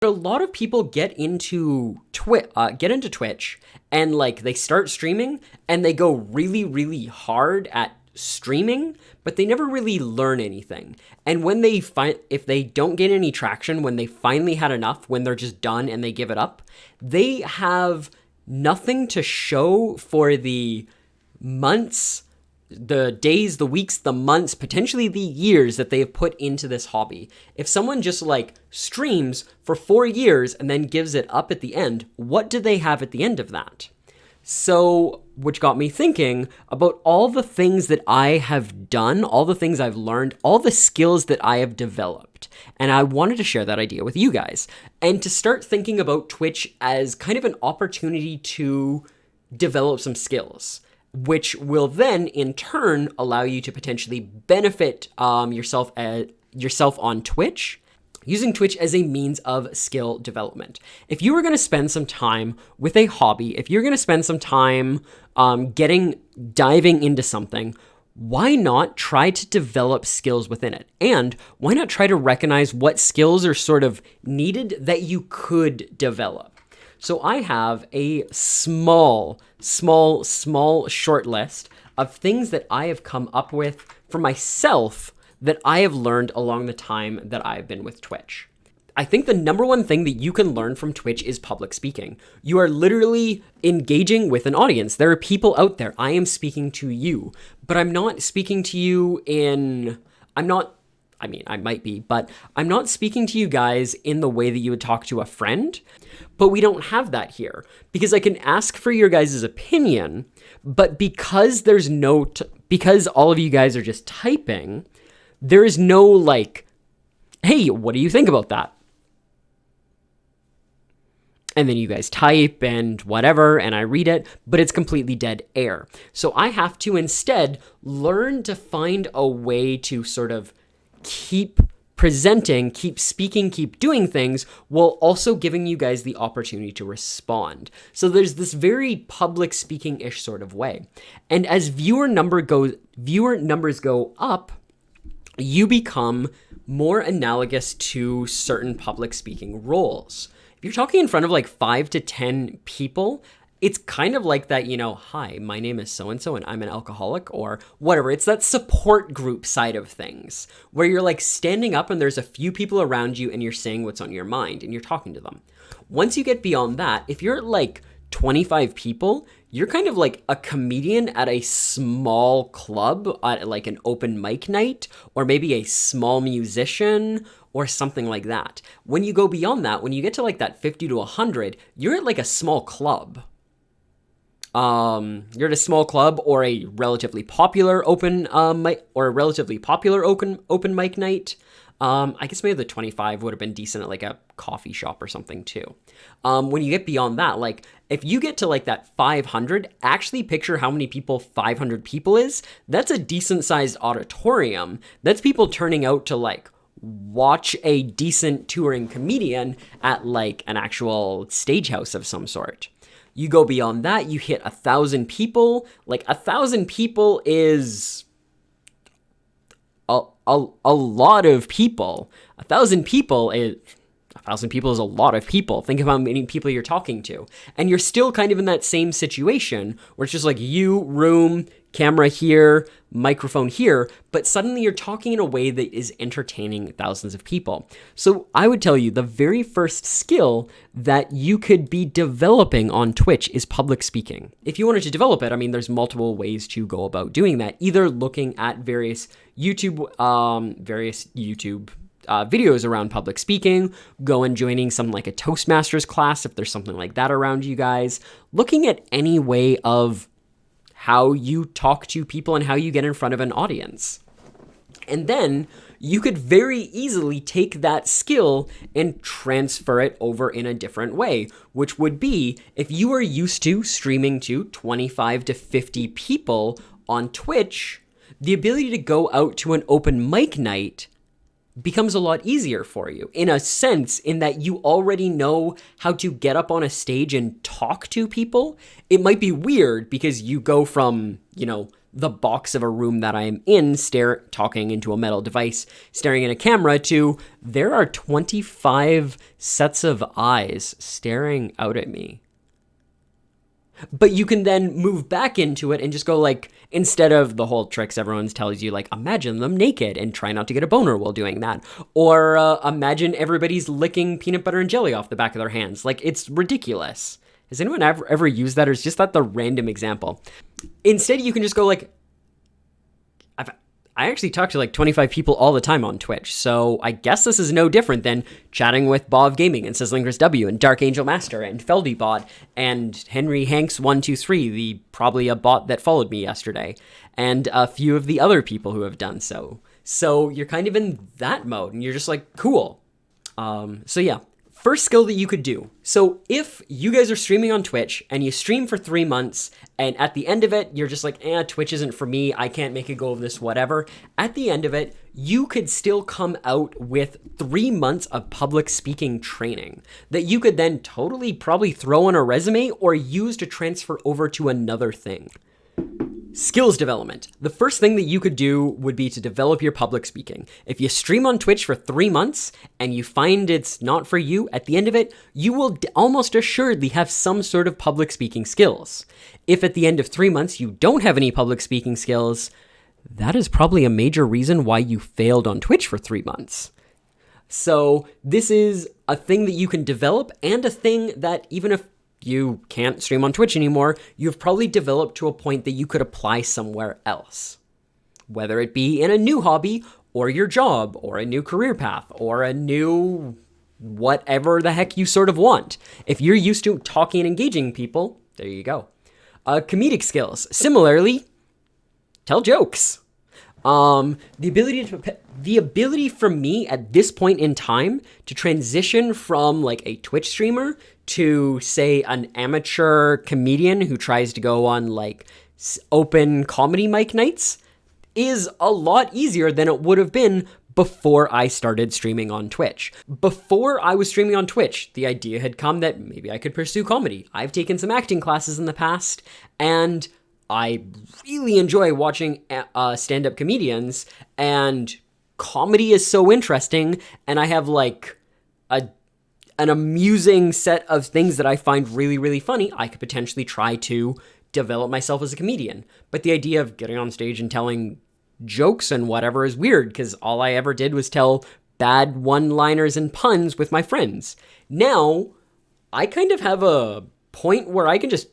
A lot of people get into Twitch and like they start streaming and they go really, really hard at streaming, but they never really learn anything. And when they if they don't get any traction, when they finally had enough, when they're just done and they give it up, they have nothing to show for the months, the days, the weeks, the months, potentially the years that they have put into this hobby. If someone just like streams for 4 years and then gives it up at the end, what do they have at the end of that? So, which got me thinking about all the things that I have done, all the things I've learned, all the skills that I have developed. And I wanted to share that idea with you guys and to start thinking about Twitch as kind of an opportunity to develop some skills, which will then in turn allow you to potentially benefit yourself on Twitch, using Twitch as a means of skill development. If you were going to spend some time with a hobby, if you're going to spend some time diving into something, why not try to develop skills within it? And why not try to recognize what skills are sort of needed that you could develop? So I have a small short list of things that I have come up with for myself that I have learned along the time that I've been with Twitch. I think the number one thing that you can learn from Twitch is public speaking. You are literally engaging with an audience. There are people out there. I am speaking to you, but I'm not speaking to you I might be, but I'm not speaking to you guys in the way that you would talk to a friend. But we don't have that here because I can ask for your guys' opinion, but because because all of you guys are just typing, there is no like, hey, what do you think about that? And then you guys type and whatever, and I read it, but it's completely dead air. So I have to instead learn to find a way to sort of keep presenting, keep speaking, keep doing things while also giving you guys the opportunity to respond. So there's this very public speaking-ish sort of way. And as viewer numbers go up, you become more analogous to certain public speaking roles. If you're talking in front of like 5 to 10 people, it's kind of like that, hi, my name is so-and-so and I'm an alcoholic or whatever. It's that support group side of things where you're like standing up and there's a few people around you and you're saying what's on your mind and you're talking to them. Once you get beyond that, if you're at like 25 people, you're kind of like a comedian at a small club at like an open mic night, or maybe a small musician or something like that. When you go beyond that, when you get to like that 50 to 100, you're at like a small club. You're at a small club or a relatively popular open mic night. I guess maybe the 25 would have been decent at like a coffee shop or something too. When you get beyond that, like if you get to like that 500, actually picture how many people 500 people is. That's a decent sized auditorium. That's people turning out to like watch a decent touring comedian at like an actual stage house of some sort. You go beyond that, you hit 1,000 people. Like 1,000 people is a lot of people. 1,000 people is a lot of people. Think of how many people you're talking to. And you're still kind of in that same situation where it's just like you, room, camera here, microphone here, but suddenly you're talking in a way that is entertaining thousands of people. So I would tell you the very first skill that you could be developing on Twitch is public speaking. If you wanted to develop it, I mean, there's multiple ways to go about doing that. Either looking at various YouTube videos around public speaking, go and joining something like a Toastmasters class if there's something like that around you guys, looking at any way of how you talk to people and how you get in front of an audience. And then you could very easily take that skill and transfer it over in a different way, which would be if you are used to streaming to 25 to 50 people on Twitch, the ability to go out to an open mic night becomes a lot easier for you, in a sense, in that you already know how to get up on a stage and talk to people. It might be weird because you go from, the box of a room that I'm in, talking into a metal device, staring at a camera, to there are 25 sets of eyes staring out at me. But you can then move back into it and just go like, instead of the whole tricks everyone tells you, like, imagine them naked and try not to get a boner while doing that. Or imagine everybody's licking peanut butter and jelly off the back of their hands. Like, it's ridiculous. Has anyone ever used that, or is just that the random example? Instead, you can just go like, I actually talk to like 25 people all the time on Twitch, so I guess this is no different than chatting with Bob Gaming and Sizzling Chris W and Dark Angel Master and FeldyBot and Henry Hanks123, the probably a bot that followed me yesterday, and a few of the other people who have done so. So you're kind of in that mode, and you're just like, cool. So yeah. First skill that you could do. So if you guys are streaming on Twitch and you stream for 3 months and at the end of it, you're just like, Twitch isn't for me. I can't make a go of this, whatever. At the end of it, you could still come out with 3 months of public speaking training that you could then totally probably throw on a resume or use to transfer over to another thing. Skills development. The first thing that you could do would be to develop your public speaking. If you stream on Twitch for 3 months and you find it's not for you, at the end of it, you will almost assuredly have some sort of public speaking skills. If at the end of 3 months you don't have any public speaking skills, that is probably a major reason why you failed on Twitch for 3 months. So this is a thing that you can develop, and a thing that even if you can't stream on Twitch anymore, you've probably developed to a point that you could apply somewhere else. Whether it be in a new hobby, or your job, or a new career path, or a new whatever the heck you sort of want. If you're used to talking and engaging people, there you go. Comedic skills. Similarly, tell jokes. The ability for me at this point in time to transition from like a Twitch streamer to, say, an amateur comedian who tries to go on like open comedy mic nights is a lot easier than it would have been before I started streaming on Twitch. Before I was streaming on Twitch, the idea had come that maybe I could pursue comedy. I've taken some acting classes in the past, and I really enjoy watching stand-up comedians, and comedy is so interesting, and I have like an amusing set of things that I find really, really funny. I could potentially try to develop myself as a comedian. But the idea of getting on stage and telling jokes and whatever is weird, because all I ever did was tell bad one-liners and puns with my friends. Now, I kind of have a point where I can just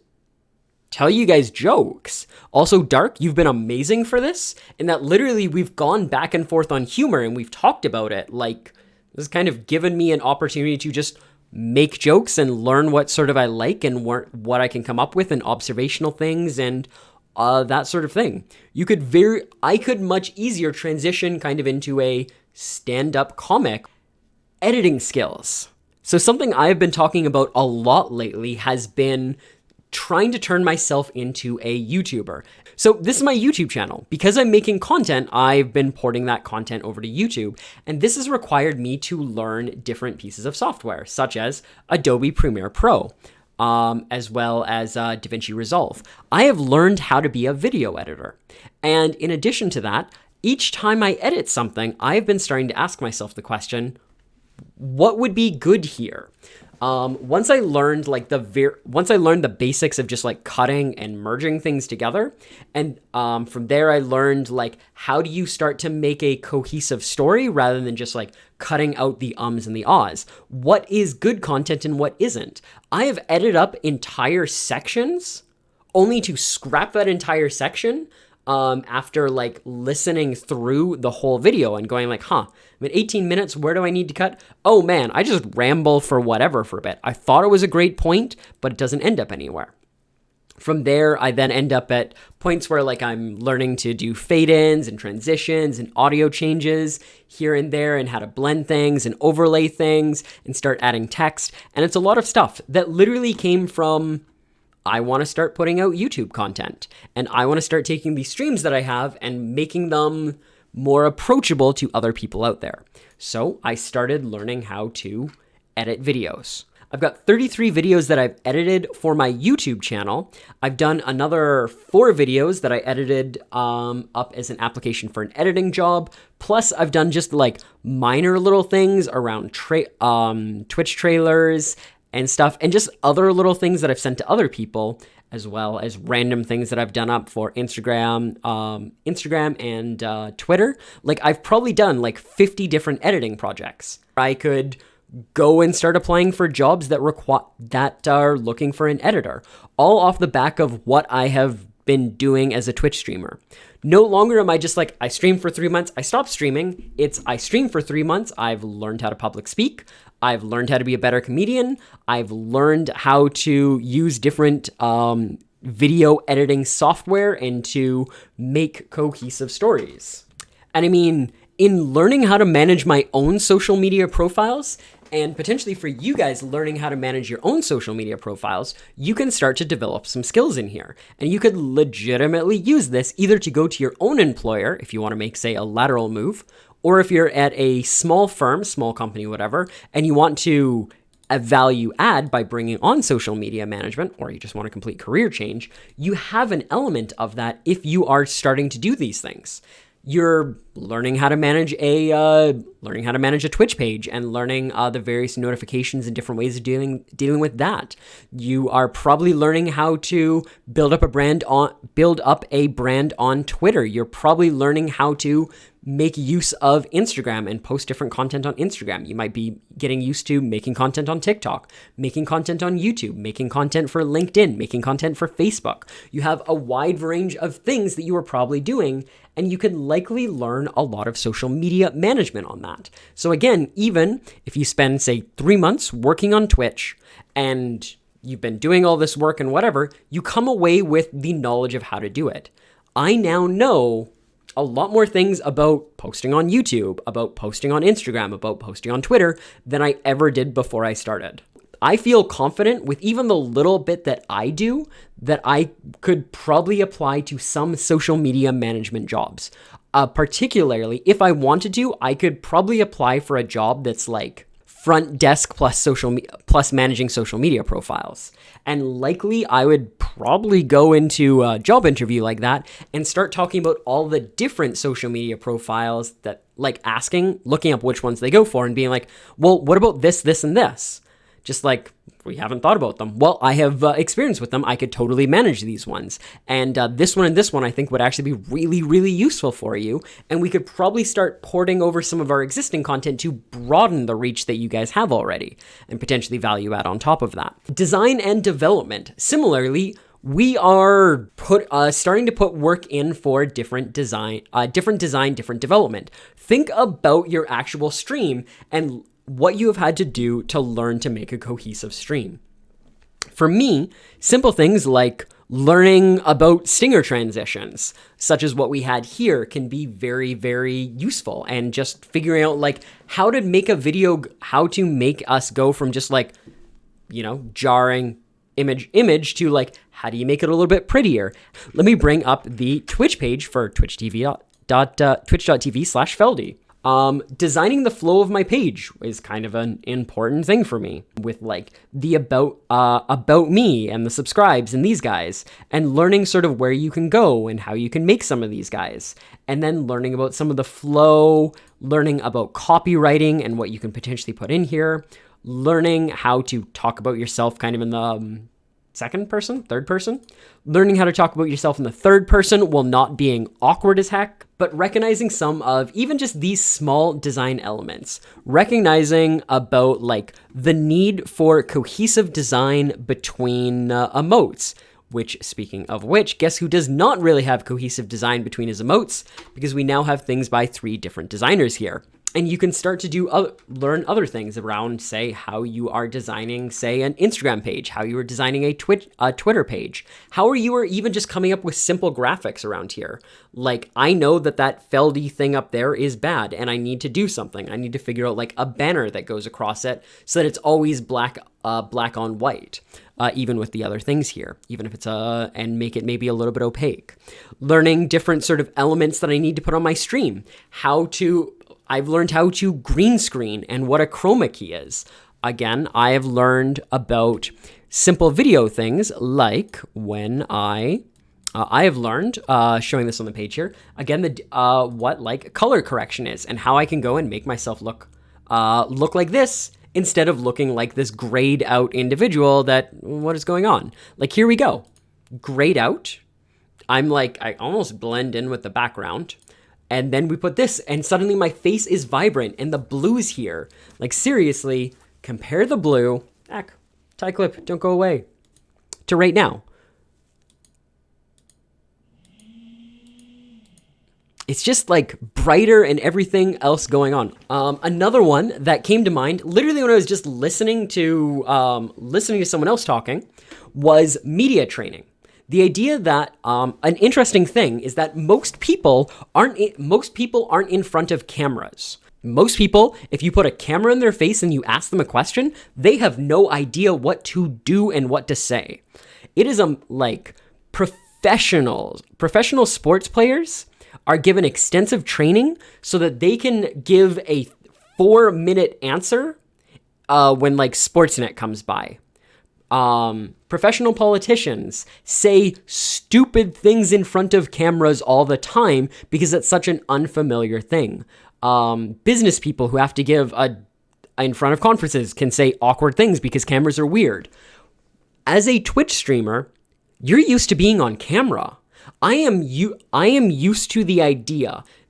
tell you guys jokes. Also, Dark, you've been amazing for this, in that literally we've gone back and forth on humor and we've talked about it. Like, this has kind of given me an opportunity to just make jokes and learn what sort of I like and what I can come up with, and observational things and that sort of thing. I could much easier transition kind of into a stand-up comic. Editing skills. So something I've been talking about a lot lately has been trying to turn myself into a YouTuber. So this is my YouTube channel. Because I'm making content, I've been porting that content over to YouTube, and this has required me to learn different pieces of software, such as Adobe Premiere Pro, as well as DaVinci Resolve. I have learned how to be a video editor. And in addition to that, each time I edit something, I've been starting to ask myself the question, what would be good here? Once I learned the basics of just like cutting and merging things together, and from there I learned like how do you start to make a cohesive story rather than just like cutting out the ums and the ahs. What is good content and what isn't? I have edited up entire sections only to scrap that entire section after like listening through the whole video and going like, I'm at 18 minutes, where do I need to cut? Oh man, I just ramble for whatever for a bit. I thought it was a great point, but it doesn't end up anywhere. From there, I then end up at points where like I'm learning to do fade-ins and transitions and audio changes here and there, and how to blend things and overlay things and start adding text. And it's a lot of stuff that literally came from, I want to start putting out YouTube content, and I want to start taking these streams that I have and making them more approachable to other people out there. So I started learning how to edit videos. I've got 33 videos that I've edited for my YouTube channel. I've done another 4 videos that I edited up as an application for an editing job. Plus, I've done just like minor little things around Twitch trailers and stuff, and just other little things that I've sent to other people, as well as random things that I've done up for Instagram and Twitter. Like, I've probably done like 50 different editing projects. I could go and start applying for jobs that are looking for an editor, all off the back of what I have been doing as a Twitch streamer. No longer am I just like, I stream for 3 months, I stop streaming. It's I stream for 3 months, I've learned how to public speak, I've learned how to be a better comedian, I've learned how to use different video editing software and to make cohesive stories. And I mean, in learning how to manage my own social media profiles, and potentially for you guys learning how to manage your own social media profiles, you can start to develop some skills in here. And you could legitimately use this either to go to your own employer if you want to make, say, a lateral move, or if you're at a small firm, small company, whatever, and you want to a value add by bringing on social media management, or you just want a complete career change, you have an element of that if you are starting to do these things. You're learning how to manage a Twitch page and learning the various notifications and different ways of dealing with that. You are probably learning how to build up a brand on Twitter. You're probably learning how to make use of Instagram and post different content on Instagram. You might be getting used to making content on TikTok, making content on YouTube, making content for LinkedIn, making content for Facebook. You have a wide range of things that you are probably doing, and you can likely learn a lot of social media management on that. So again, even if you spend, say, 3 months working on Twitch and you've been doing all this work and whatever, you come away with the knowledge of how to do it. I now know a lot more things about posting on YouTube, about posting on Instagram, about posting on Twitter than I ever did before I started. I feel confident with even the little bit that I do that I could probably apply to some social media management jobs. Particularly, if I wanted to, I could probably apply for a job that's like front desk plus managing social media profiles. And likely I would probably go into a job interview like that and start talking about all the different social media profiles that, like, looking up which ones they go for and being like, well, what about this, this, and this? Just like, we haven't thought about them. Well, I have experience with them. I could totally manage these ones. And this one and this one, I think, would actually be really, really useful for you. And we could probably start porting over some of our existing content to broaden the reach that you guys have already and potentially value add on top of that. Design and development. Similarly, we are starting to put work in for different design, different development. Think about your actual stream and what you have had to do to learn to make a cohesive stream. For me, simple things like learning about stinger transitions, such as what we had here, can be very, very useful. And just figuring out like how to make a video, how to make us go from just like, jarring image to like, how do you make it a little bit prettier? Let me bring up the Twitch page for twitch.tv/Feldy. Designing the flow of my page is kind of an important thing for me, with like the about me and the subscribes and these guys, and learning sort of where you can go and how you can make some of these guys, and then learning about some of the flow, learning about copywriting and what you can potentially put in here, learning how to talk about yourself kind of in the third person, learning how to talk about yourself in the third person while not being awkward as heck, but recognizing some of even just these small design elements, recognizing about like the need for cohesive design between emotes, which, speaking of which, guess who does not really have cohesive design between his emotes? Because we now have things by 3 different designers here. And you can start to learn other things around, say, how you are designing, say, an Instagram page, how you are designing a Twitter page, how you are even just coming up with simple graphics around here. Like, I know that feldy thing up there is bad, and I need to do something. I need to figure out like a banner that goes across it so that it's always black on white. Even with the other things here, even if it's and make it maybe a little bit opaque. Learning different sort of elements that I need to put on my stream. I've learned how to green screen and what a chroma key is. Again, I have learned about simple video things like when I have learned, showing this on the page here, again, what like color correction is and how I can go and make myself look like this instead of looking like this grayed out individual what is going on? Like, here we go. Grayed out. I almost blend in with the background. And then we put this, and suddenly my face is vibrant, and the blue's here. Like, seriously, compare the blue, tie clip, don't go away, to right now. It's just like brighter and everything else going on. Another one that came to mind, literally when I was just listening to someone else talking, was media training. The idea that an interesting thing is that most people aren't in front of cameras. Most people, if you put a camera in their face and you ask them a question, they have no idea what to do and what to say. It is like professional sports players are given extensive training so that they can give a 4-minute answer when like Sportsnet comes by. Professional politicians say stupid things in front of cameras all the time because it's such an unfamiliar thing. Business people who have to give in front of conferences can say awkward things because cameras are weird. As a Twitch streamer, you're used to being on camera. I am used to the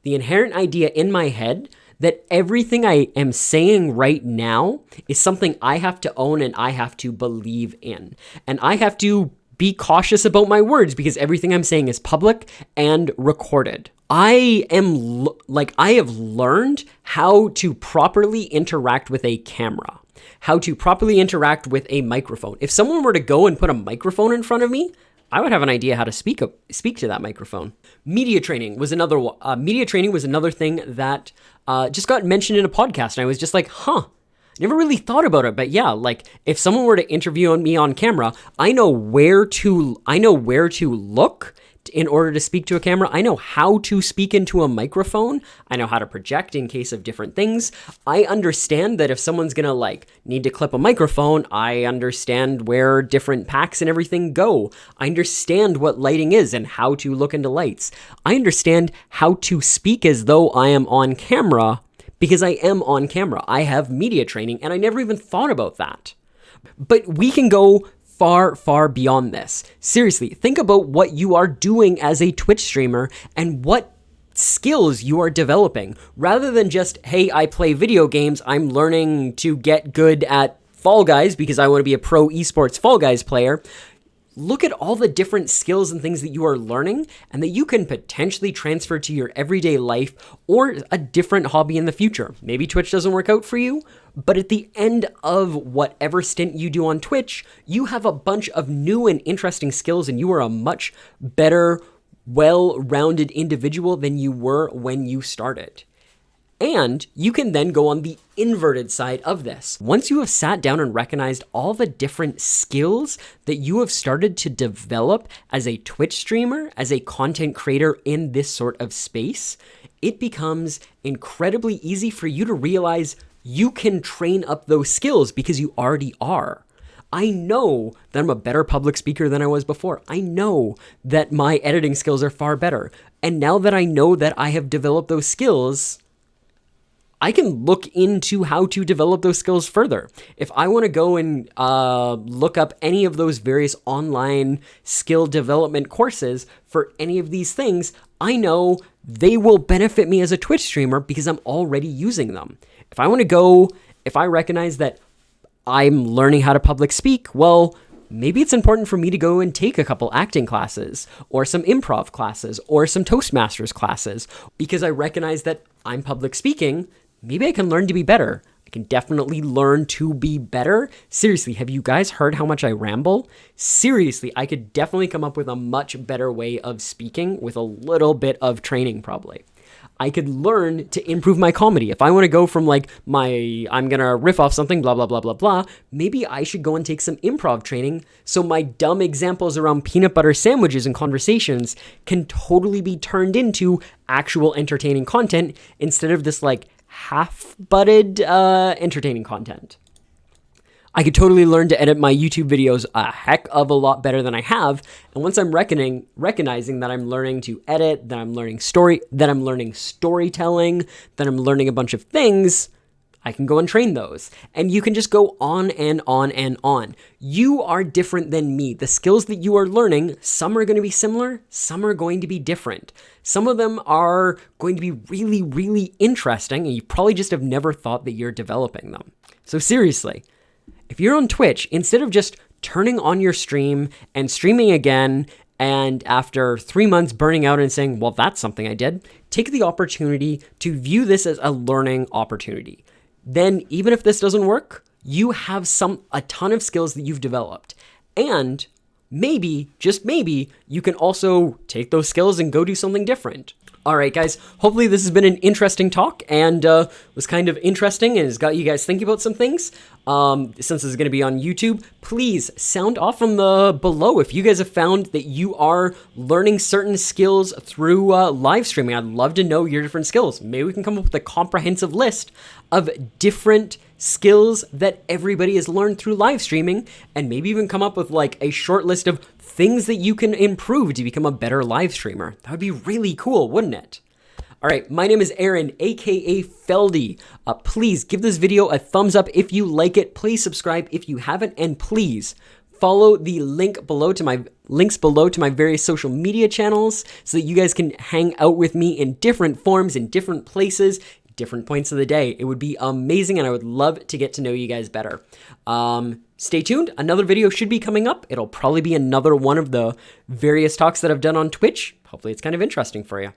inherent idea in my head that everything I am saying right now is something I have to own and I have to believe in. And I have to be cautious about my words because everything I'm saying is public and recorded. I have learned how to properly interact with a camera, how to properly interact with a microphone. If someone were to go and put a microphone in front of me, I would have an idea how to speak to that microphone. Media training was another thing that just got mentioned in a podcast, and I was just like, never really thought about it. But yeah, like if someone were to interview me on camera, I know where to look in order to speak to a camera. I know how to speak into a microphone. I know how to project in case of different things. I understand that if someone's gonna need to clip a microphone, I understand where different packs and everything go. I understand what lighting is and how to look into lights. I understand how to speak as though I am on camera because I am on camera. I have media training and I never even thought about that. But we can go far, far beyond this. Seriously, think about what you are doing as a Twitch streamer and what skills you are developing. Rather than just, hey, I play video games, I'm learning to get good at Fall Guys because I want to be a pro esports Fall Guys player. Look at all the different skills and things that you are learning and that you can potentially transfer to your everyday life or a different hobby in the future. Maybe Twitch doesn't work out for you, but at the end of whatever stint you do on Twitch, you have a bunch of new and interesting skills and you are a much better, well-rounded individual than you were when you started. And you can then go on the inverted side of this. Once you have sat down and recognized all the different skills that you have started to develop as a Twitch streamer, as a content creator in this sort of space, it becomes incredibly easy for you to realize you can train up those skills because you already are. I know that I'm a better public speaker than I was before. I know that my editing skills are far better. And now that I know that I have developed those skills, I can look into how to develop those skills further. If I want to go and look up any of those various online skill development courses for any of these things, I know they will benefit me as a Twitch streamer because I'm already using them. If I recognize that I'm learning how to public speak, well, maybe it's important for me to go and take a couple acting classes or some improv classes or some Toastmasters classes because I recognize that I'm public speaking. maybe I can learn to be better. I can definitely learn to be better. Seriously, have you guys heard how much I ramble? Seriously, I could definitely come up with a much better way of speaking with a little bit of training probably. I could learn to improve my comedy. If I want to go from like I'm going to riff off something, blah, blah, blah, blah, blah, maybe I should go and take some improv training so my dumb examples around peanut butter sandwiches and conversations can totally be turned into actual entertaining content instead of this like half-butted entertaining content. I could totally learn to edit my YouTube videos a heck of a lot better than I have. And once I'm recognizing that I'm learning to edit, that I'm learning storytelling, that I'm learning a bunch of things, I can go and train those. And you can just go on and on and on. You are different than me. The skills that you are learning, some are going to be similar, some are going to be different. Some of them are going to be really, really interesting, and you probably just have never thought that you're developing them. So seriously, if you're on Twitch, instead of just turning on your stream and streaming again, and after 3 months burning out and saying, well, that's something I did, take the opportunity to view this as a learning opportunity. Then even if this doesn't work, you have a ton of skills that you've developed. And maybe, just maybe, you can also take those skills and go do something different. All right, guys, hopefully this has been an interesting talk and was kind of interesting and has got you guys thinking about some things. Since this is going to be on YouTube, please sound off from the below if you guys have found that you are learning certain skills through live streaming. I'd love to know your different skills. Maybe we can come up with a comprehensive list of different skills that everybody has learned through live streaming, and maybe even come up with like a short list of things that you can improve to become a better live streamer. That would be really cool, wouldn't it? All right, my name is Aaron, aka Feldy. Please give this video a thumbs up if you like it. Please subscribe if you haven't, and please follow the links below to my various social media channels so that you guys can hang out with me in different forms, in different places, different points of the day. It would be amazing, and I would love to get to know you guys better. Stay tuned. Another video should be coming up. It'll probably be another one of the various talks that I've done on Twitch. Hopefully it's kind of interesting for you.